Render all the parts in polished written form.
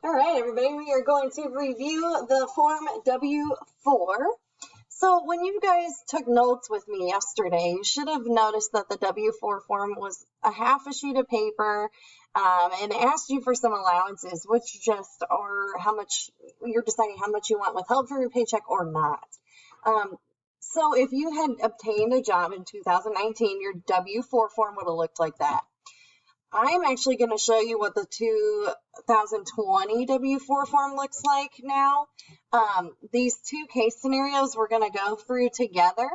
All right, everybody, we are going to review the form W-4. So when you guys took notes with me yesterday, you should have noticed that the W-4 form was a half a sheet of paper and asked you for some allowances, which just are how much you're deciding how much you want withheld from your paycheck or not. So if you had obtained a job in 2019, your W-4 form would have looked like that. I'm actually going to show you what the 2020 W-4 form looks like now. These two case scenarios we're going to go through together.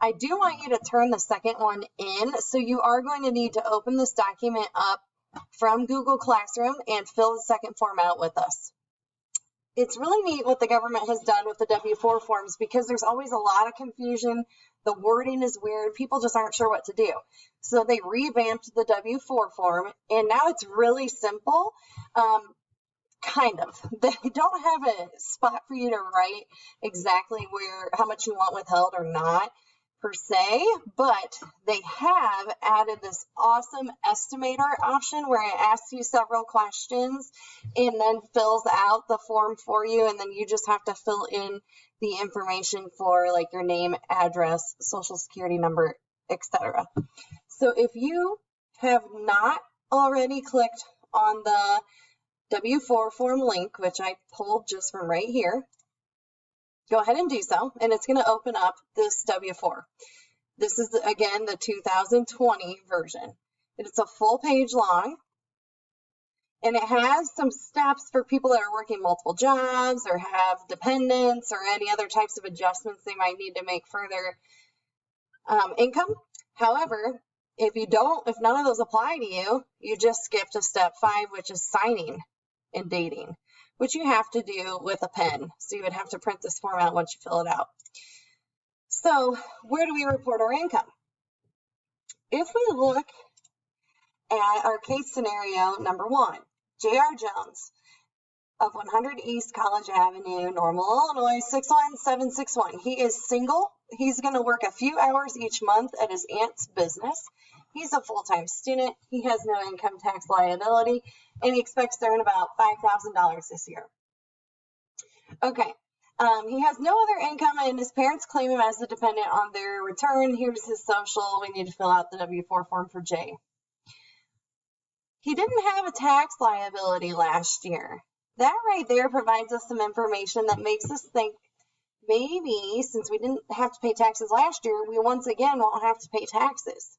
I do want you to turn the second one in, so you are going to need to open this document up from Google Classroom and fill the second form out with us. It's really neat what the government has done with the W-4 forms because there's always a lot of confusion. The wording is weird. People just aren't sure what to do. So they revamped the W-4 form, and now it's really simple. Kind of. They don't have a spot for you to write exactly how much you want withheld or not per se, but they have added this awesome estimator option where it asks you several questions and then fills out the form for you, and then you just have to fill in the information for like your name, address, social security number, etc. So if you have not already clicked on the W-4 form link, which I pulled just from right here, go ahead and do so, and it's going to open up this W-4. This is, again, the 2020 version. It's a full page long, and it has some steps for people that are working multiple jobs or have dependents or any other types of adjustments they might need to make for their income. However, if none of those apply to you, you just skip to step 5, which is signing and dating, which you have to do with a pen. So you would have to print this form out once you fill it out. So where do we report our income? If we look at our case scenario number 1, J.R. Jones of 100 East College Avenue, Normal, Illinois, 61761. He is single. He's going to work a few hours each month at his aunt's business. He's a full-time student. He has no income tax liability, and he expects to earn about $5,000 this year. Okay. He has no other income, and his parents claim him as a dependent on their return. Here's his social. We need to fill out the W-4 form for Jay. He didn't have a tax liability last year. That right there provides us some information that makes us think maybe since we didn't have to pay taxes last year, we once again won't have to pay taxes.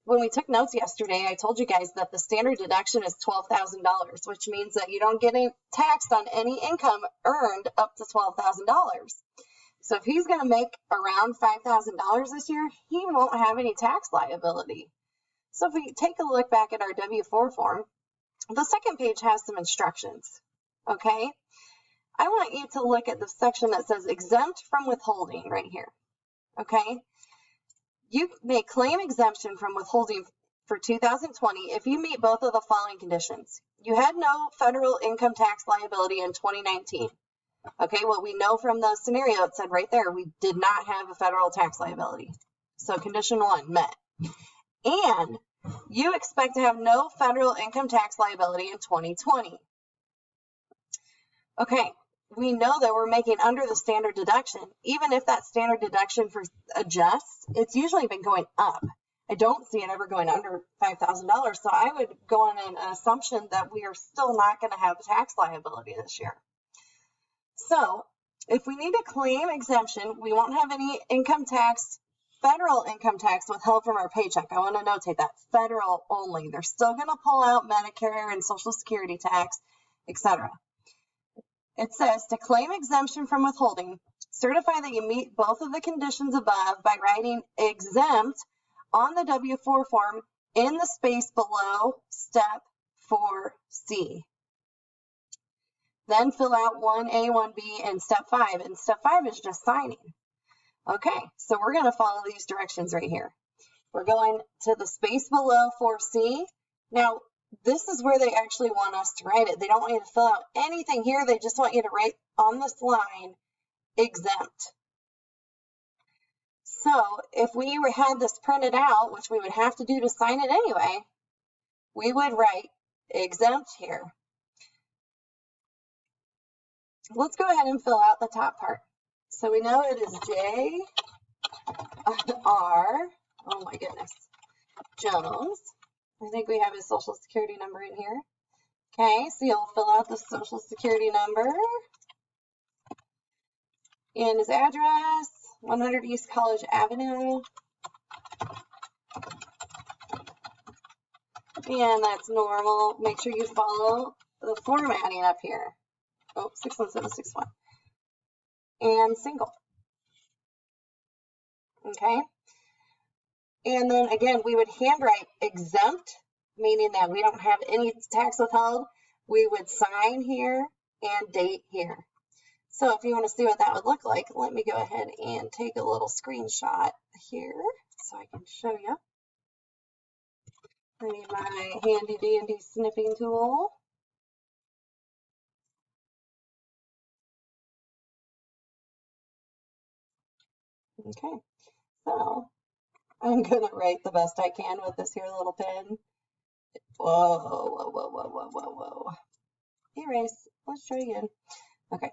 When we took notes yesterday, I told you guys that the standard deduction is $12,000, which means that you don't get taxed on any income earned up to $12,000. So if he's going to make around $5,000 this year, he won't have any tax liability. So if we take a look back at our W-4 form, the second page has some instructions, okay? I want you to look at the section that says exempt from withholding right here, okay? You may claim exemption from withholding for 2020 if you meet both of the following conditions. You had no federal income tax liability in 2019. Okay, well, we know from the scenario, it said right there, we did not have a federal tax liability. So condition 1 met. And you expect to have no federal income tax liability in 2020. Okay, we know that we're making under the standard deduction. Even if that standard deduction for adjusts, it's usually been going up. I don't see it ever going under $5,000. So I would go on an assumption that we are still not going to have a tax liability this year. So if we need to claim exemption, we won't have any income tax, federal income tax withheld from our paycheck. I want to notate that federal only. They're still going to pull out Medicare and Social Security tax, etc. It says to claim exemption from withholding, certify that you meet both of the conditions above by writing exempt on the W-4 form in the space below step 4C. Then fill out 1A, 1B, and step 5. And step 5 is just signing. Okay, so we're going to follow these directions right here. We're going to the space below 4C. Now, this is where they actually want us to write it. They don't want you to fill out anything here. They just want you to write on this line, exempt. So if we had this printed out, which we would have to do to sign it anyway, we would write exempt here. Let's go ahead and fill out the top part. So we know it is J R, oh my goodness, Jones. I think we have his social security number in here. Okay, so you'll fill out the social security number and his address, 100 East College Avenue. And that's normal. Make sure you follow the formatting up here. Oh, 61761. And single. Okay. And then again, we would handwrite exempt, meaning that we don't have any tax withheld. We would sign here and date here. So if you want to see what that would look like, let me go ahead and take a little screenshot here so I can show you. I need my handy dandy snipping tool. Okay, so I'm gonna write the best I can with this here little pen. Whoa, whoa, whoa, whoa, whoa, whoa, whoa. Erase. Let's try again. Okay.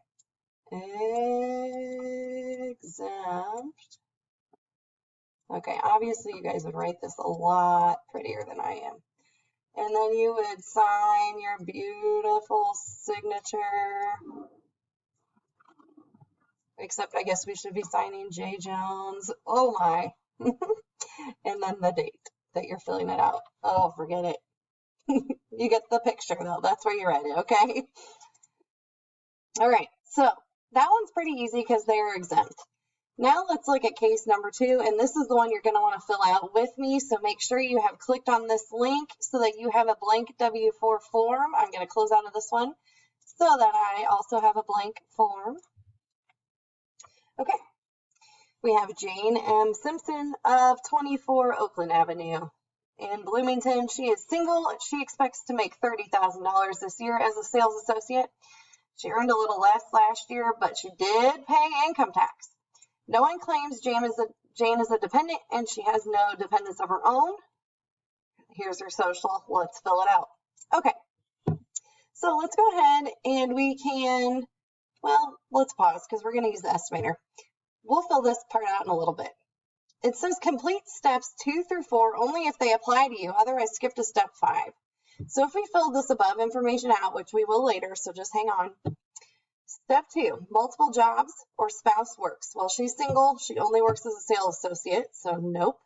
Exempt. Okay, obviously you guys would write this a lot prettier than I am. And then you would sign your beautiful signature. Except I guess we should be signing J. Jones. Oh my. And then the date that you're filling it out. Oh, forget it. You get the picture though. That's where you write it, okay? All right, so that one's pretty easy because they're exempt. Now let's look at case number 2, and this is the one you're going to want to fill out with me, so make sure you have clicked on this link so that you have a blank W-4 form. I'm going to close out of this one so that I also have a blank form. Okay, we have Jane M. Simpson of 24 Oakland Avenue in Bloomington. She is single. She expects to make $30,000 this year as a sales associate. She earned a little less last year, but she did pay income tax. No one claims Jane is a dependent, and she has no dependents of her own. Here's her social. Let's fill it out. Okay, so let's go ahead and we can, well, let's pause because we're going to use the estimator. We'll fill this part out in a little bit. It says complete steps 2 through 4 only if they apply to you, otherwise skip to step 5. So if we fill this above information out, which we will later, so just hang on. Step 2, multiple jobs or spouse works. Well, she's single. She only works as a sales associate, so nope.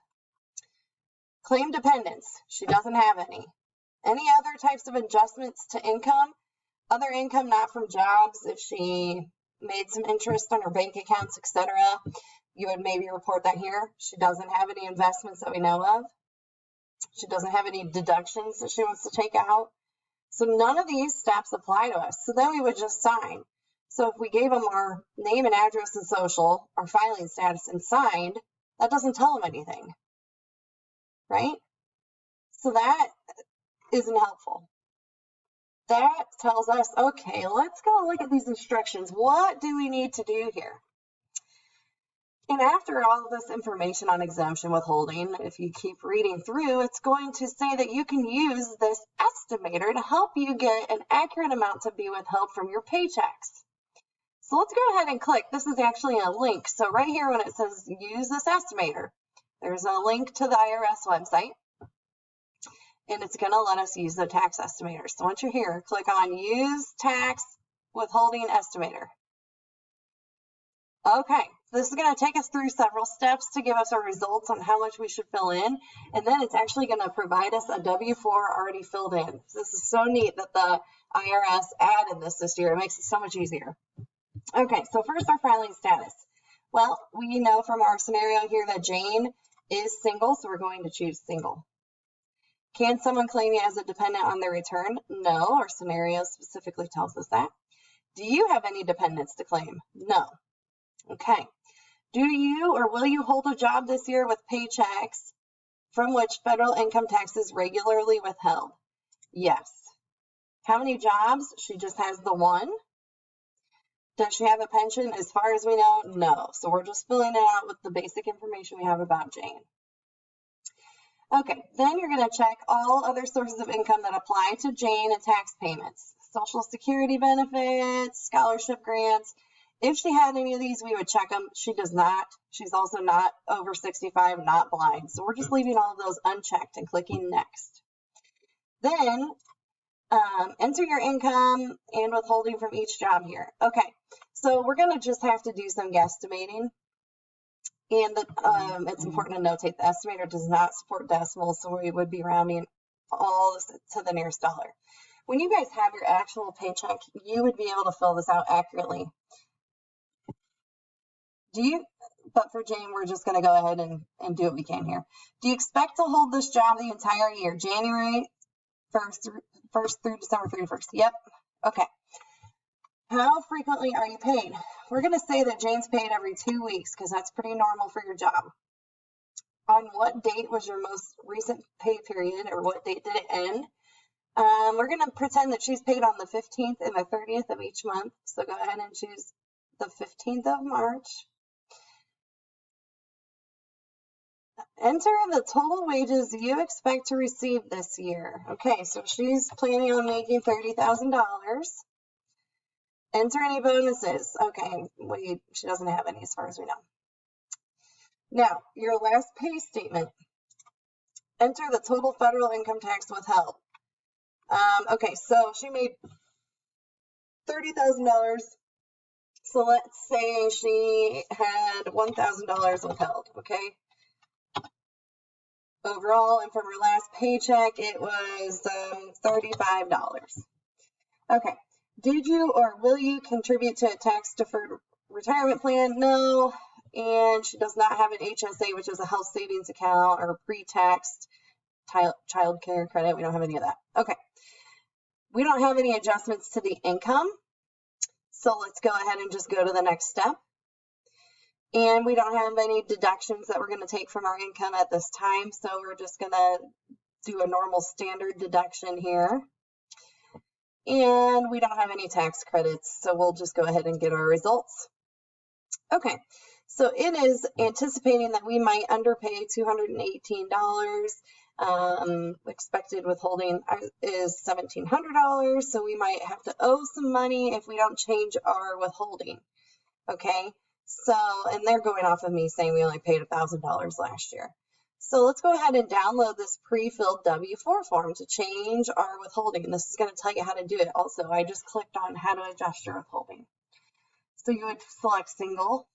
Claim dependents. She doesn't have any. Any other types of adjustments to income? Other income not from jobs, if she made some interest on her bank accounts, etc., you would maybe report that here. She doesn't have any investments that we know of. She doesn't have any deductions that she wants to take out. So none of these steps apply to us. So then we would just sign. So if we gave them our name and address and social, our filing status, and signed, that doesn't tell them anything, right? So that isn't helpful. That tells us, okay, let's go look at these instructions. What do we need to do here? And after all of this information on exemption withholding, if you keep reading through, it's going to say that you can use this estimator to help you get an accurate amount to be withheld from your paychecks. So let's go ahead and click. This is actually a link. So right here when it says use this estimator, there's a link to the IRS website. And it's going to let us use the tax estimator. So once you're here, click on use tax withholding estimator. Okay, this is going to take us through several steps to give us our results on how much we should fill in. And then it's actually going to provide us a W-4 already filled in. This is so neat that the IRS added this year. It makes it so much easier. Okay, so first our filing status. Well, we know from our scenario here that Jane is single, so we're going to choose single. Can someone claim you as a dependent on their return? No, our scenario specifically tells us that. Do you have any dependents to claim? No. Okay. Do you or will you hold a job this year with paychecks from which federal income tax is regularly withheld? Yes. How many jobs? She just has the one. Does she have a pension? As far as we know, no. So we're just filling it out with the basic information we have about Jane. Okay, then you're going to check all other sources of income that apply to Jane and tax payments. Social Security benefits, scholarship grants. If she had any of these, we would check them. She does not. She's also not over 65, not blind. So we're just leaving all of those unchecked and clicking next. Then enter your income and withholding from each job here. Okay, so we're going to just have to do some guesstimating. And it's important to notate the estimator does not support decimals, so we would be rounding all this to the nearest dollar. When you guys have your actual paycheck, you would be able to fill this out accurately. But for Jane, we're just going to go ahead and do what we can here. Do you expect to hold this job the entire year, January 1st through December 31st? Yep. Okay. How frequently are you paid? We're going to say that Jane's paid every 2 weeks because that's pretty normal for your job. On what date was your most recent pay period, or what date did it end? We're going to pretend that she's paid on the 15th and the 30th of each month. So go ahead and choose the 15th of March. Enter the total wages you expect to receive this year. Okay, so she's planning on making $30,000. Enter any bonuses. Okay, she doesn't have any as far as we know. Now, your last pay statement. Enter the total federal income tax withheld. Okay, so she made $30,000. So let's say she had $1,000 withheld, okay? Overall, and from her last paycheck, it was $35. Okay. Did you or will you contribute to a tax-deferred retirement plan? No. And she does not have an HSA, which is a health savings account, or a pre-taxed child care credit. We don't have any of that. Okay. We don't have any adjustments to the income. So let's go ahead and just go to the next step. And we don't have any deductions that we're going to take from our income at this time. So we're just going to do a normal standard deduction here. And we don't have any tax credits, so we'll just go ahead and get our results. Okay, so it is anticipating that we might underpay $218. Expected withholding is $1,700, so we might have to owe some money if we don't change our withholding. Okay, so, and they're going off of me saying we only paid $1,000 last year. So let's go ahead and download this pre-filled W-4 form to change our withholding. And this is going to tell you how to do it. Also, I just clicked on how to adjust your withholding. So you would select single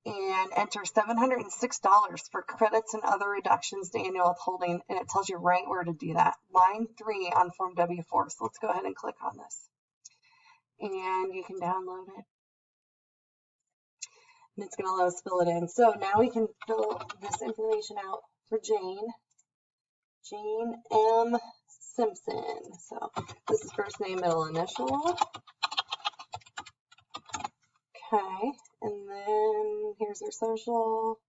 and enter $706 for credits and other reductions to annual withholding. And it tells you right where to do that. Line 3 on form W-4. So let's go ahead and click on this. And you can download it. And it's going to let us fill it in. So now we can fill this information out for Jane. Jane M. Simpson. So this is first name, middle initial. Okay. And then here's her social.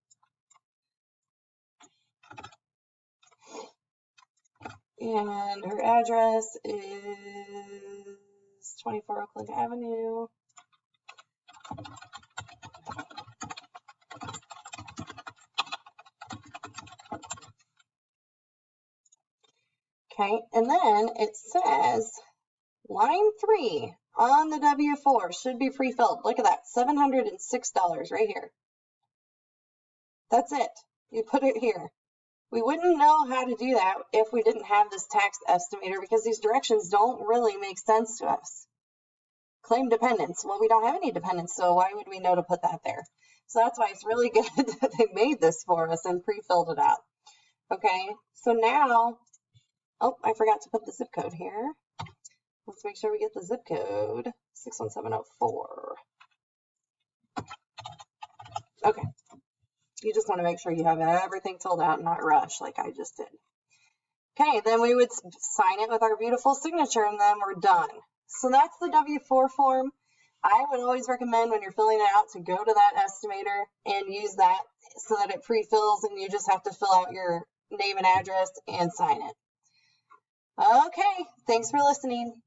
And her address is 24 Oakland Avenue. Okay, and then it says line 3 on the W-4 should be pre-filled. Look at that, $706 right here. That's it. You put it here. We wouldn't know how to do that if we didn't have this tax estimator, because these directions don't really make sense to us. Claim dependents. Well, we don't have any dependents, so why would we know to put that there? So that's why it's really good that they made this for us and pre-filled it out. Okay, so now, oh, I forgot to put the zip code here. Let's make sure we get the zip code, 61704. Okay. You just want to make sure you have everything filled out and not rush like I just did. Okay, then we would sign it with our beautiful signature and then we're done. So that's the W-4 form. I would always recommend when you're filling it out to go to that estimator and use that so that it pre-fills and you just have to fill out your name and address and sign it. Okay, thanks for listening.